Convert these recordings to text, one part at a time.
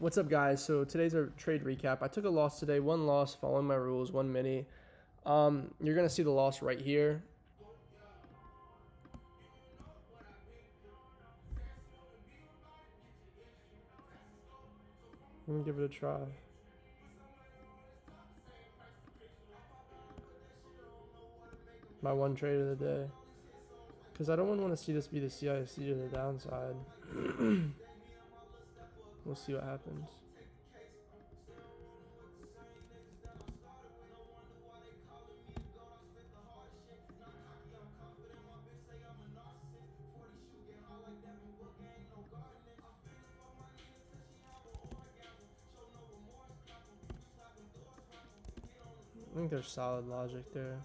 What's up, guys? So today's our trade recap. I took a loss today, one loss, following my rules, one mini. You're gonna see the loss right here. Let me give it a try. My one trade of the day, because I don't want to see this be the CIC to the downside. We'll see what happens. I think there's solid logic there.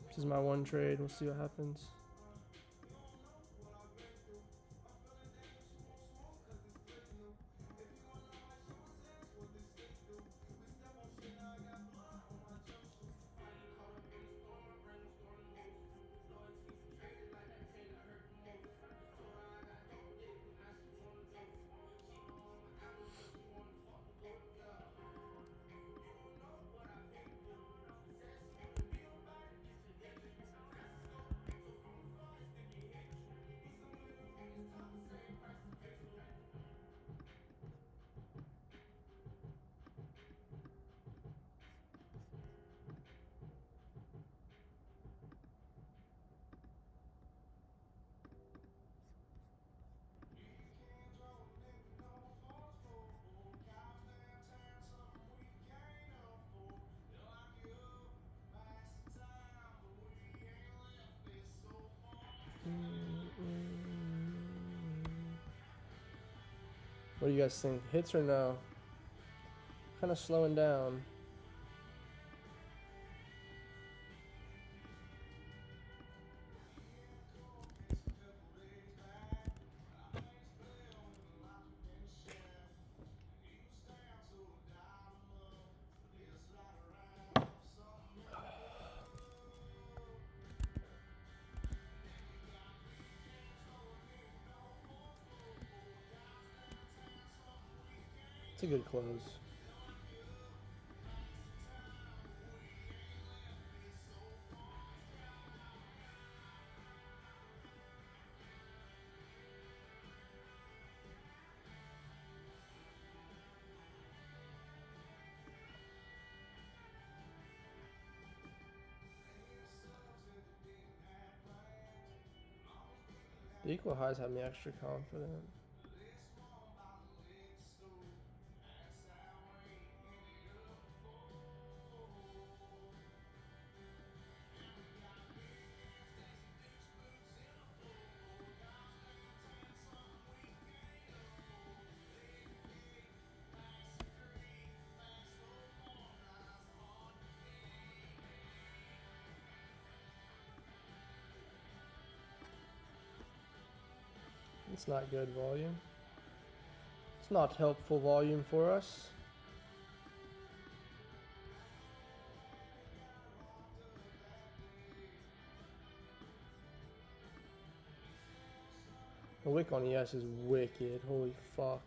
This is my one trade. We'll see what happens. What do you guys think? Hits or no? Kind of slowing down. It's a good close. The equal highs have me extra confident. It's not good volume. It's not helpful volume for us. The wick on ES is wicked. Holy fuck.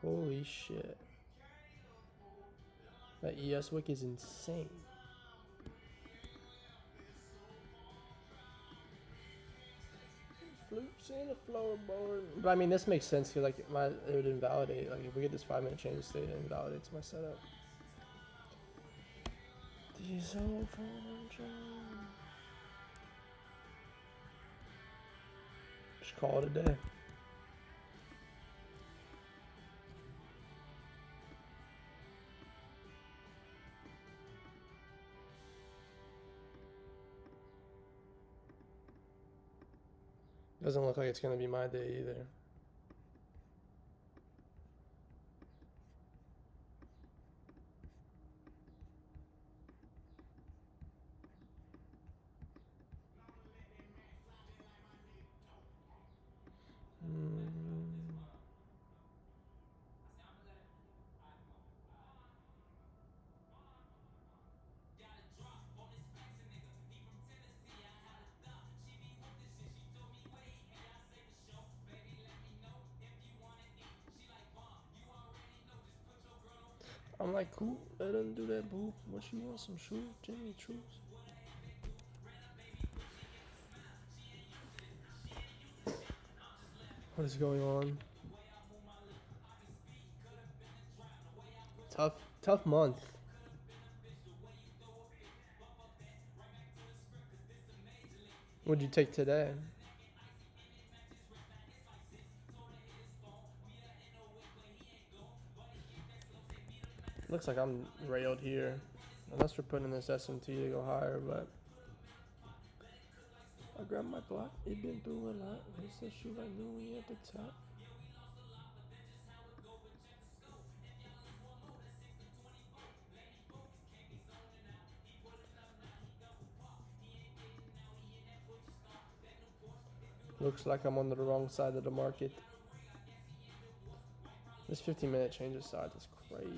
Holy shit. That ES wick is insane. Floops in the floorboard. But I mean, this makes sense because like it would invalidate. Like if we get this 5-minute change of state, it invalidates my setup. Diesel just call it a day. Doesn't look like it's gonna be my day either. I'm like, cool. I didn't do that, boo. What you want? Some shoes? Jimmy shoes? What is going on? Tough month. What'd you take today? Looks like I'm railed here. Unless we're putting in this SMT to go higher, but I grabbed my Glock. It been through a lot. It's the shoe I knew we at the top. Looks like I'm on the wrong side of the market. This 15-minute change of sides is crazy.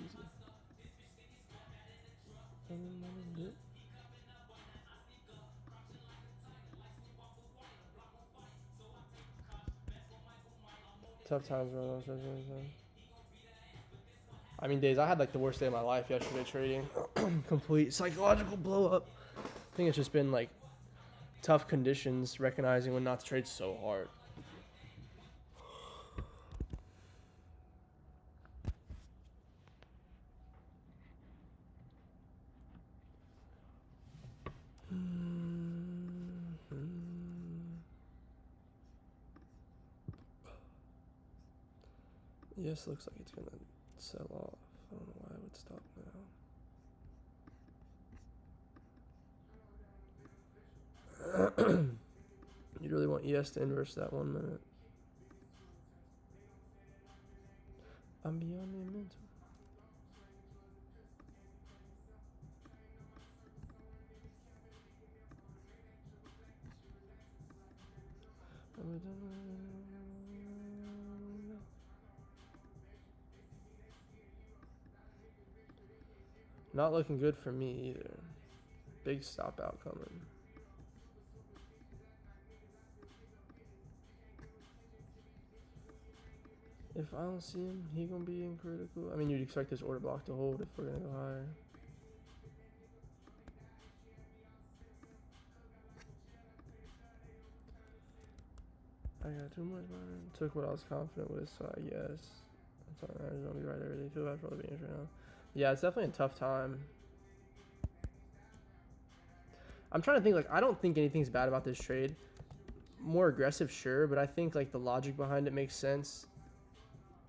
Tough times, bro. I mean, days. I had like the worst day of my life yesterday trading. Complete psychological blow up. I think it's just been like tough conditions, recognizing when not to trade so hard. Yes, looks like it's gonna sell off. I don't know why I would stop now. You really want ES to inverse that 1 minute. I'm beyond the mental. Not looking good for me either. Big stop out coming. If I don't see him, he gonna be in critical. I mean, you'd expect this order block to hold if we're gonna go higher. I got too much money. Took what I was confident with, so I guess that's all right. Gonna be right there. They feel bad for all the beans right now. Yeah, it's definitely a tough time. I'm trying to think. Like, I don't think anything's bad about this trade. More aggressive, sure, but I think like the logic behind it makes sense.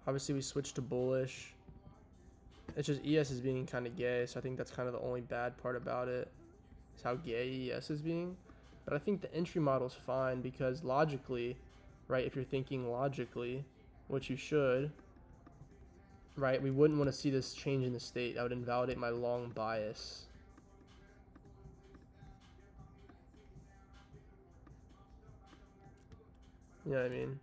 Obviously, we switched to bullish. It's just ES is being kind of gay, so I think that's kind of the only bad part about it. Is how gay ES is being. But I think the entry model's fine because logically, right, if you're thinking logically, which you should, right, we wouldn't want to see this change in the state. That would invalidate my long bias. You know what I mean?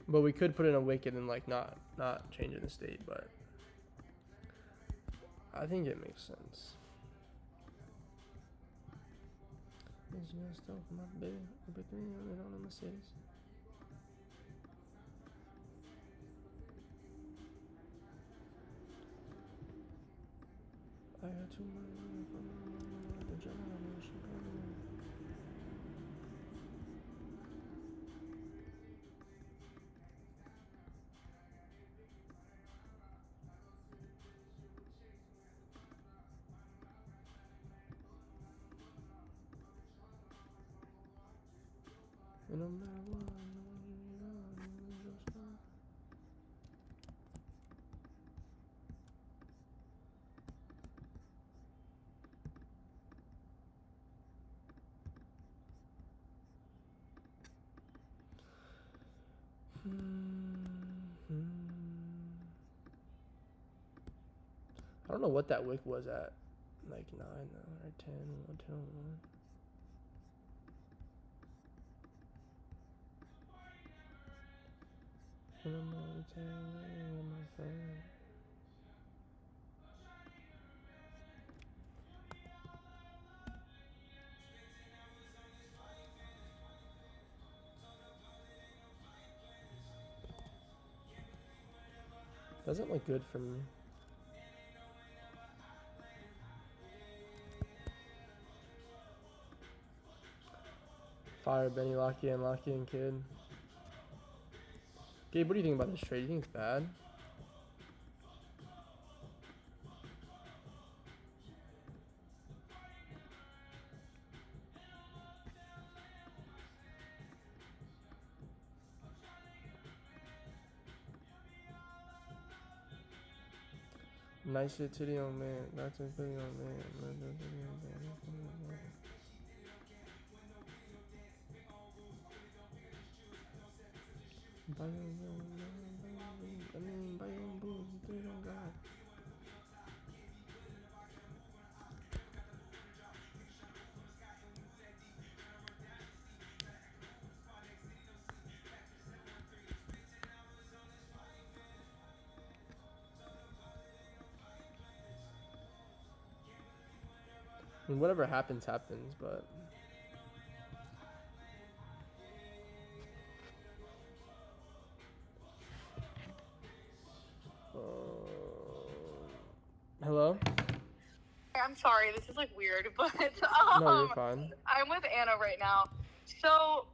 But we could put in a wicket and like not changing the state, but I think it makes sense. It's messed up, my baby. But then you know, on the Mercedes. I got too much from the generation. And no matter what, I don't know what that wick was at. Like 9 or 10, 1, 10, 1. And I'm gonna tell you my friend. Doesn't look good for me. Fire Benny Locky and Kid. Gabe, what do you think about this trade? You think it's bad? Nice shit to the young man. That's a pretty young man. I mean, whatever happens, happens, but hello? I'm sorry, this is like weird, but No, you're fine. I'm with Anna right now. So,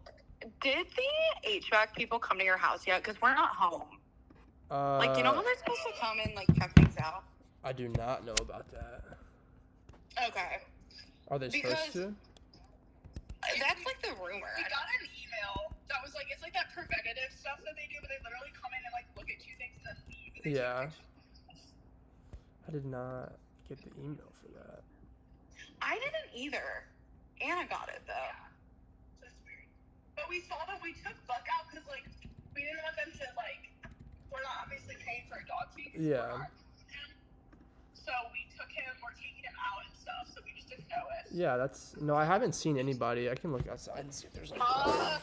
did the HVAC people come to your house yet? Because we're not home. Like, you know how they're supposed to come and like check things out? I do not know about that. Okay. Are they supposed to? That's like the rumor. We got an email that was like, it's like that preventative stuff that they do, but they literally come in and like look at two things and then leave. And they take Yeah. pictures. I did not get the email for that. I didn't either. Anna got it though. Yeah. That's weird. But we saw that we took Buck out because like we didn't want them to like, we're not obviously paying for a dog fee. Yeah. So we took him, we're taking him out and stuff, so we just didn't know it. Yeah, that's no. I haven't seen anybody. I can look outside and see if there's like. Fuck.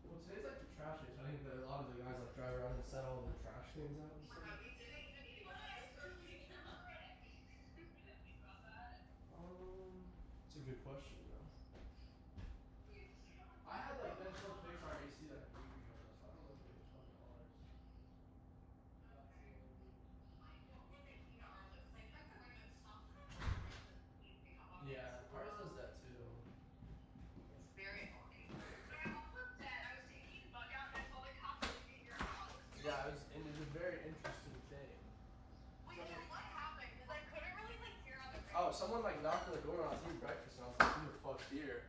Well, today's like the trash day, so I think that a lot of the guys like drive around and set all the trash things out and stuff. It's a good question though. I had like them still fix our AC like a week ago, so I don't know if they just fucking ours. Yeah, ours does that too. Yeah, it was a very interesting thing. Oh, someone like knocked on the door when I was eating breakfast, and I was like, "Who the fuck's here?"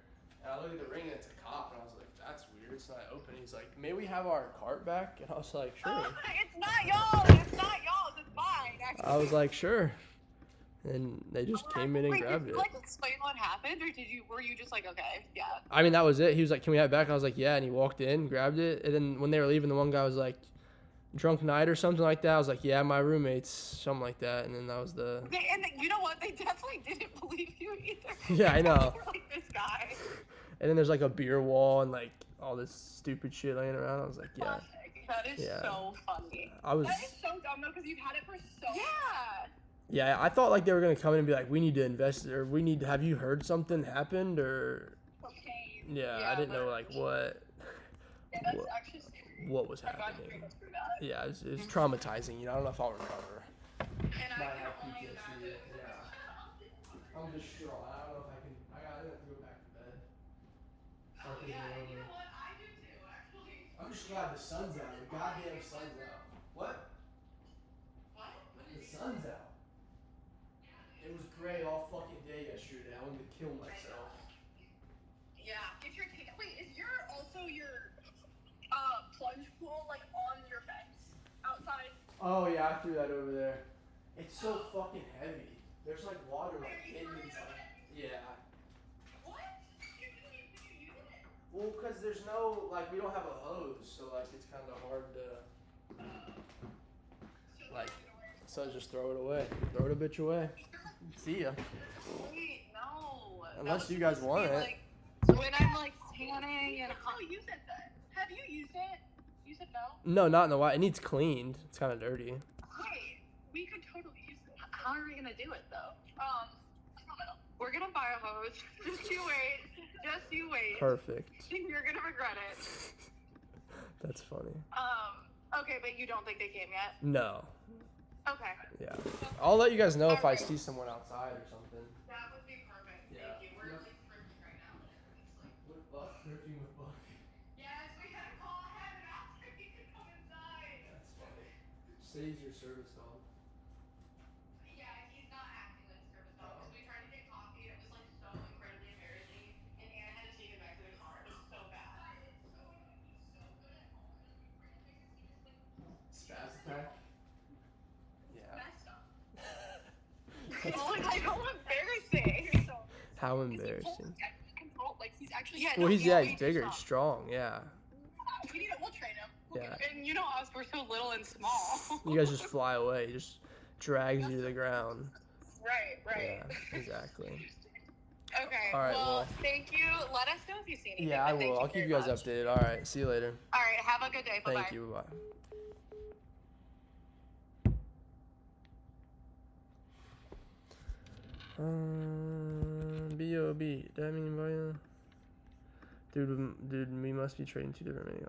And I looked at the ring, and it's a cop, and I was like, "That's weird. It's not open." He's like, "May we have our cart back?" And I was like, "Sure." It's not y'all. It's not y'all's. It's mine. Actually. I was like, "Sure." And they just came in and grabbed did it. you like explain what happened, or were you just like, okay, yeah? I mean, that was it. He was like, "Can we have it back?" I was like, "Yeah." And he walked in, grabbed it, and then when they were leaving, the one guy was like, "Drunk night" or something like that. I was like, "Yeah, my roommates," something like that. And then that was the. And you know what? They definitely didn't believe you either. Yeah, I know. Like this guy. And then there's like a beer wall and like all this stupid shit laying around. I was like, "Yeah." That is Yeah. so funny. I was. That is so dumb though, because you've had it for so long. Yeah. Yeah, I thought like they were gonna come in and be like, "We need to invest," or "We need. Have you heard something happened?" Or Cocaine. yeah, Yeah, I didn't know like what Yeah, that's What- actually scary. what was My God, happening. go through that. Yeah, it's traumatizing. You know, I don't know if I'll recover. And I Might can have only PTSD. imagine. Yeah. I'm distraught. I don't know if I can. I have to go back to bed. Start thinking over. what? I do too, actually. I'm just glad the sun's out. The goddamn sun's out. What? What? The sun's out. It was gray all fucking day yesterday. I wanted to kill myself. Yeah. Get your wait, is your plunge pool like on your fence outside? Oh yeah, I threw that over there. It's so fucking heavy. There's like water like in inside. Yeah. What? You use it? Well, cause there's no like we don't have a hose, so like it's kind of hard to like. So just throw it away. Throw the bitch away. See ya. Wait, no. Unless you guys want it. Like, when I'm like tanning and I'll use it then. Have you used it? You said no? No, not in a while. It needs cleaned. It's kind of dirty. Wait, we could totally use it. how are we gonna do it though? I don't know. We're gonna buy a hose. Just you wait. Just you wait. Perfect. And you're gonna regret it. That's funny. Okay, but you don't think they came yet? No. Okay. Yeah. I'll let you guys know if I see someone outside or something. That would be perfect. Yeah. Thank you. We're like thrifting right now, and everything's like. With Buck, thrifting with Buck. Yes, we had to call ahead and ask if he could come inside. That's funny. Say's your service dog. Yeah, he's not acting like a service dog because we tried to get coffee and it was like so incredibly embarrassing, and Anna had to take him back to the car. It was so bad. It's so annoying. He's so good at home, and then we bring him places, he just like Spaz attack? Yeah. messed up. Oh my god, how embarrassing! How embarrassing. Control, like he's actually. Well, he's bigger, he's strong, yeah. We'll train him. Yeah. And you know us, we're so little and small. You guys just fly away. He just drags you to the ground. Right. Yeah, exactly. Okay. All right, well, well. Thank you. Let us know if you see anything. Yeah, I but thank will. I'll keep very you guys much. updated. All right, see you later. All right. Have a good day. Bye-bye. Thank you. Bye. B.O.B. Did I mean by Dude, we must be trading two different mini.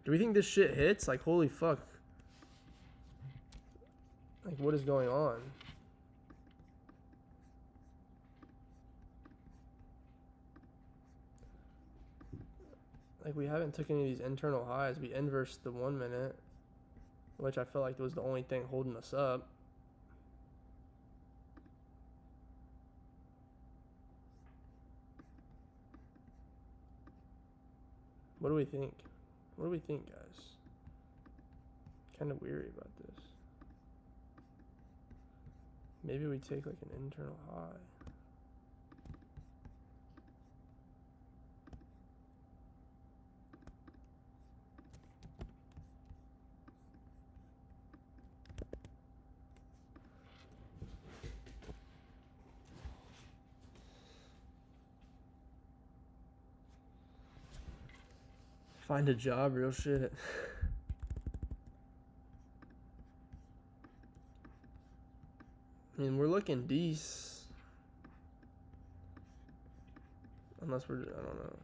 Do we think this shit hits? Like, holy fuck. Like, what is going on? Like, we haven't took any of these internal highs. We inversed the 1 minute, which I felt like was the only thing holding us up. What do we think? What do we think, guys? Kind of weary about this. Maybe we take like an internal high. Find a job, real shit. I mean, we're looking decent. Unless we're, I don't know.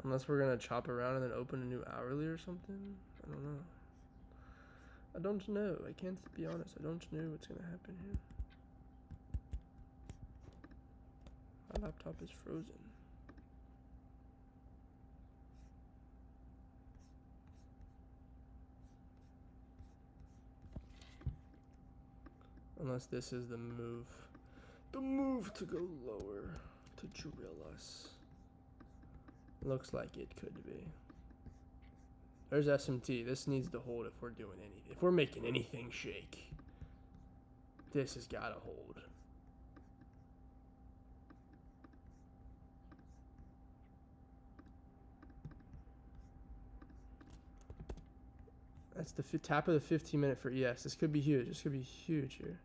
Unless we're gonna chop around and then open a new hourly or something. I don't know. I don't know. I can't be honest. I don't know what's gonna happen here. My laptop is frozen. Unless this is the move. The move to go lower. To drill us. Looks like it could be. There's SMT. This needs to hold if we're doing anything. If we're making anything shake. This has got to hold. That's the tap of the 15-minute for ES. This could be huge. This could be huge here.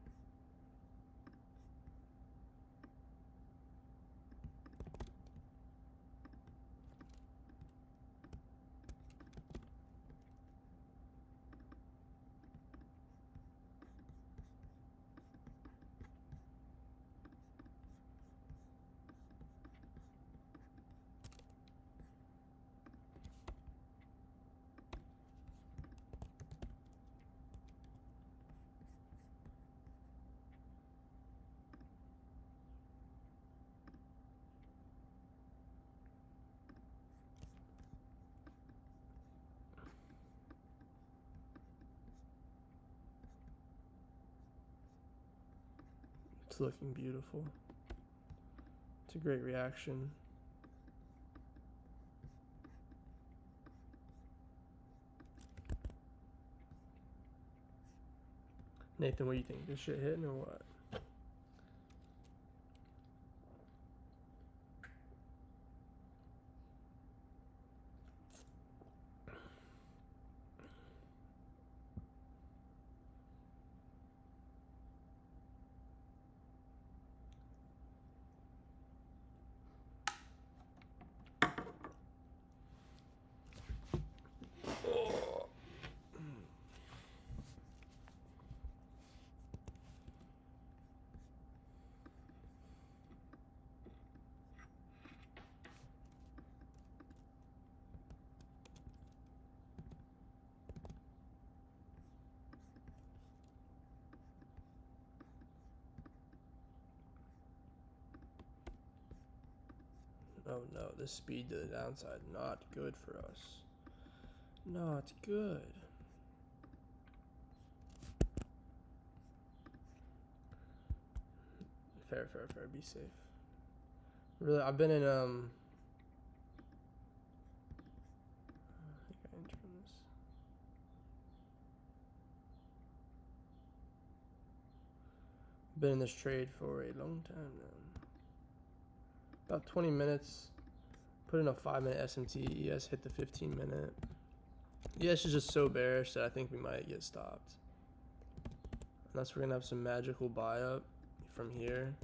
It's looking beautiful. It's a great reaction. Nathan, what do you think? This shit hitting or what? Oh no, this speed to the downside, not good for us. Not good. Fair, be safe. Really, I've been in, I think I entered this. Been in this trade for a long time now. About 20 minutes. Put in a 5-minute SMT. ES hit the 15-minute. ES is just so bearish that I think we might get stopped. Unless we're going to have some magical buy up from here.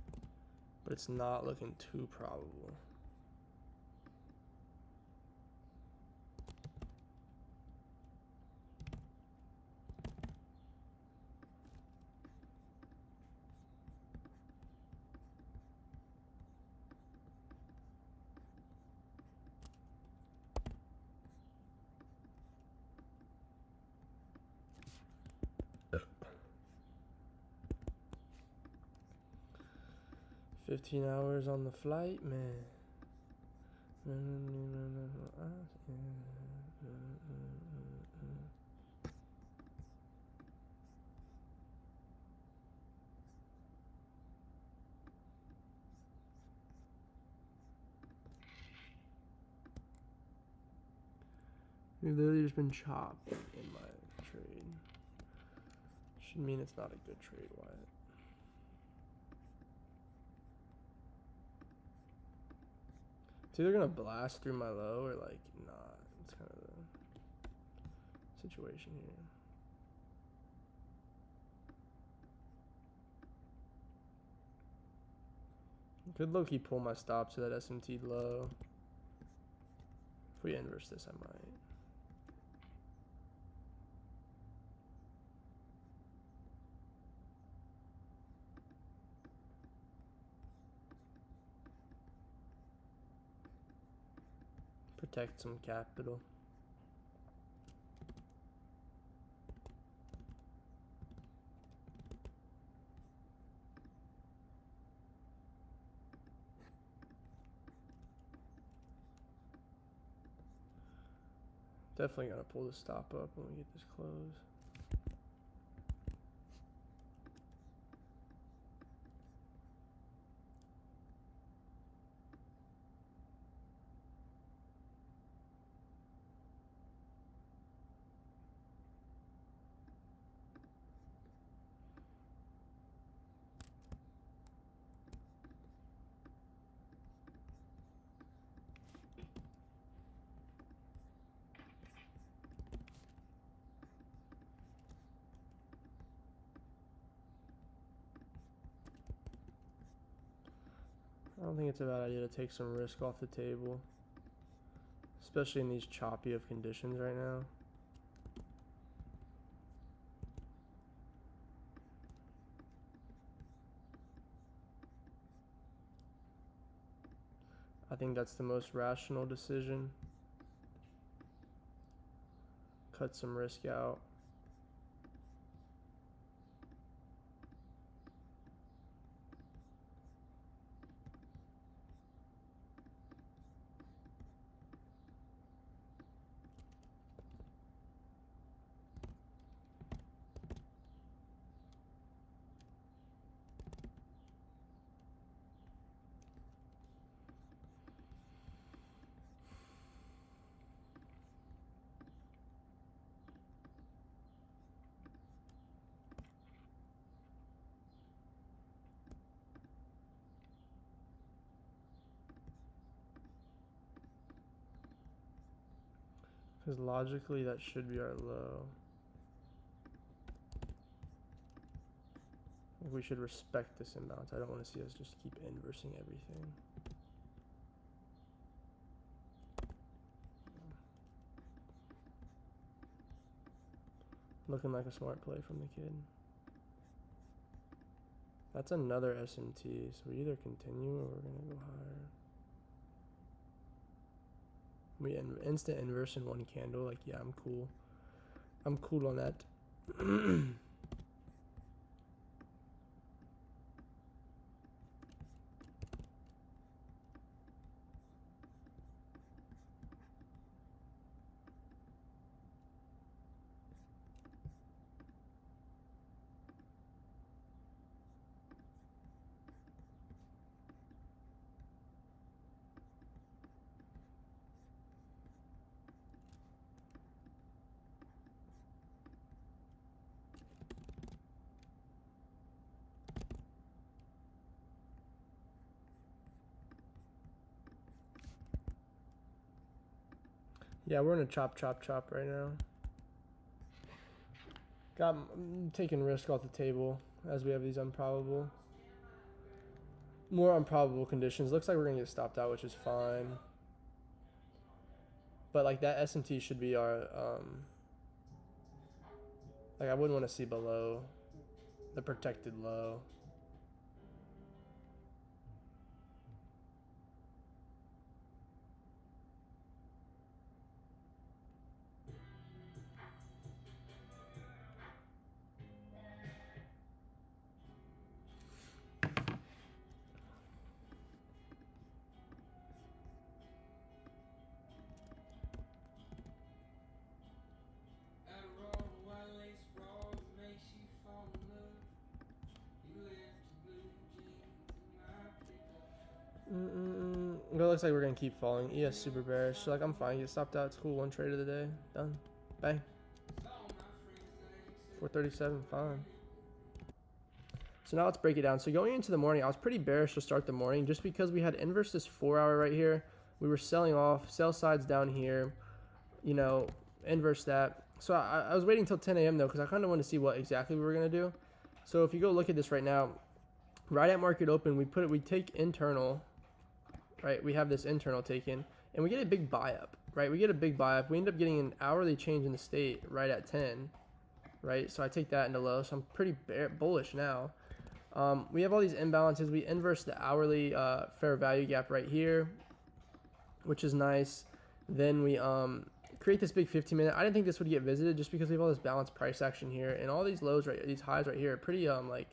But it's not looking too probable. $15 hours on the flight, man. We've literally just been chopped in my trade. Should mean it's not a good trade, Wyatt. It's either gonna blast through my low or like not. It's kind of the situation here. Could low-key pull my stop to that SMT low. If we inverse this, I might. Protect some capital. Definitely gonna pull the stop up when we get this close. I don't think it's a bad idea to take some risk off the table, especially in these choppy of conditions right now. I think that's the most rational decision. Cut some risk out. Because logically that should be our low. We should respect this imbalance. I don't want to see us just keep inversing everything. Looking like a smart play from the kid. That's another SMT, so we either continue or we're gonna go higher. We instant inverse in one candle, like yeah, I'm cool. I'm cool on that. Yeah, we're in a chop right now. Taking risk off the table as we have these more improbable conditions. Looks like we're gonna get stopped out, which is fine. But like that SMT should be our like I wouldn't want to see below the protected low. It looks like we're gonna keep falling. ES super bearish. So like I'm fine. Get stopped out. It's cool. One trade of the day. Done. Bang. 437. Fine. So now let's break it down. So going into the morning, I was pretty bearish to start the morning just because we had inverse this 4 hour right here. We were selling off. Sell sides down here. You know, inverse that. So I was waiting until 10 a.m. though because I kind of wanted to see what exactly we were gonna do. So if you go look at this right now, right at market open, we take internal. Right, we have this internal taken, and we get a big buy up, right? We get a big buy up. We end up getting an hourly change in the state right at 10, right? So I take that into low, so I'm pretty bullish now. We have all these imbalances. We inverse the hourly fair value gap right here, which is nice. Then we create this big 15-minute. I didn't think this would get visited just because we have all this balanced price action here, and all these lows right, these highs right here are pretty like,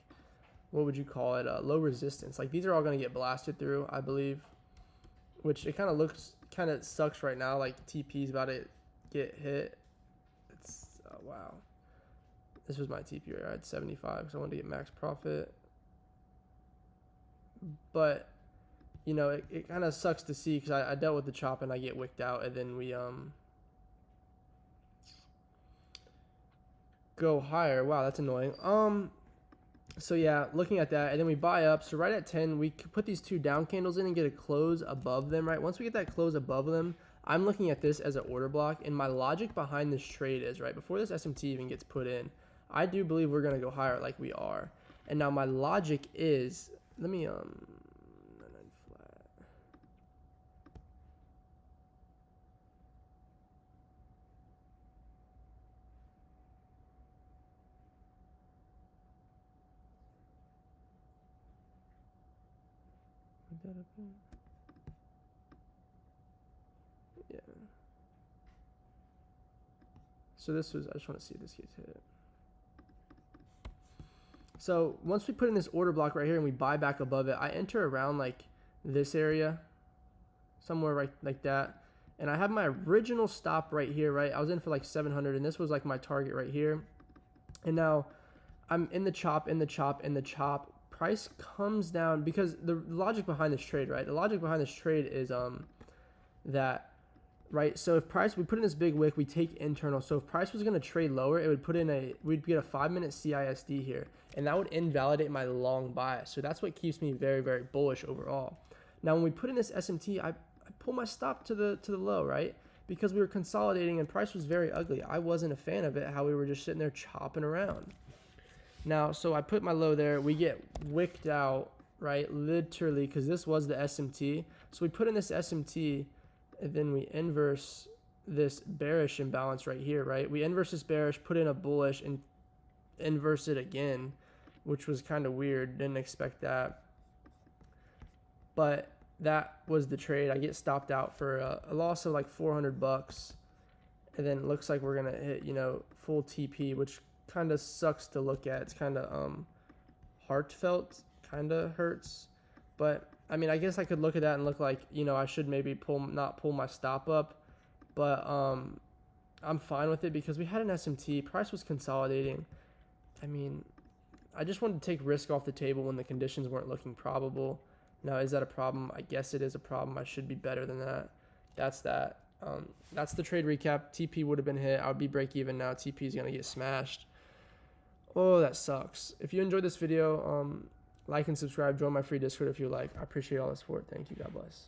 what would you call it? Low resistance. Like these are all going to get blasted through, I believe. Which it kind of sucks right now. Like TP's about to get hit. It's wow. This was my TP right? I had 75 because I wanted to get max profit. But you know, it kind of sucks to see because I dealt with the chop and I get wicked out, and then we go higher. Wow, that's annoying. So yeah, looking at that, and then we buy up. So right at 10, we put these two down candles in and get a close above them, right? Once we get that close above them, I'm looking at this as an order block, and my logic behind this trade is, right, before this SMT even gets put in, I do believe we're going to go higher like we are. And now my logic is, let me, flat. Yeah. So this was, I just want to see if this gets hit. So once we put in this order block right here and we buy back above it, I enter around like this area, somewhere right like that. And I have my original stop right here, right? I was in for like 700 and this was like my target right here. And now I'm in the chop, price comes down because the logic behind this trade, right? The logic behind this trade is that, right? So if price, we put in this big wick, we take internal. So if price was going to trade lower, it would put in we'd get a 5-minute CISD here, and that would invalidate my long bias. So that's what keeps me very, very bullish overall. Now when we put in this SMT, I pull my stop to the low, right? Because we were consolidating and price was very ugly. I wasn't a fan of it, how we were just sitting there chopping around. Now, so I put my low there. We get wicked out, right? Literally, because this was the SMT. So we put in this SMT, and then we inverse this bearish imbalance right here, right? We inverse this bearish, put in a bullish, and inverse it again, which was kind of weird. Didn't expect that. But that was the trade. I get stopped out for a loss of like $400. And then it looks like we're going to hit, you know, full TP, which kind of sucks to look at. It's kind of heartfelt, kind of hurts. But I mean, I guess I could look at that and look like, you know, I should maybe not pull my stop up. But I'm fine with it because we had an SMT. Price was consolidating. I mean, I just wanted to take risk off the table when the conditions weren't looking probable. Now, is that a problem? I guess it is a problem. I should be better than that. That's that. That's the trade recap. TP would have been hit. I would be break even now. TP is going to get smashed. Oh, that sucks. If you enjoyed this video, like and subscribe. Join my free Discord if you like. I appreciate all the support. Thank you. God bless.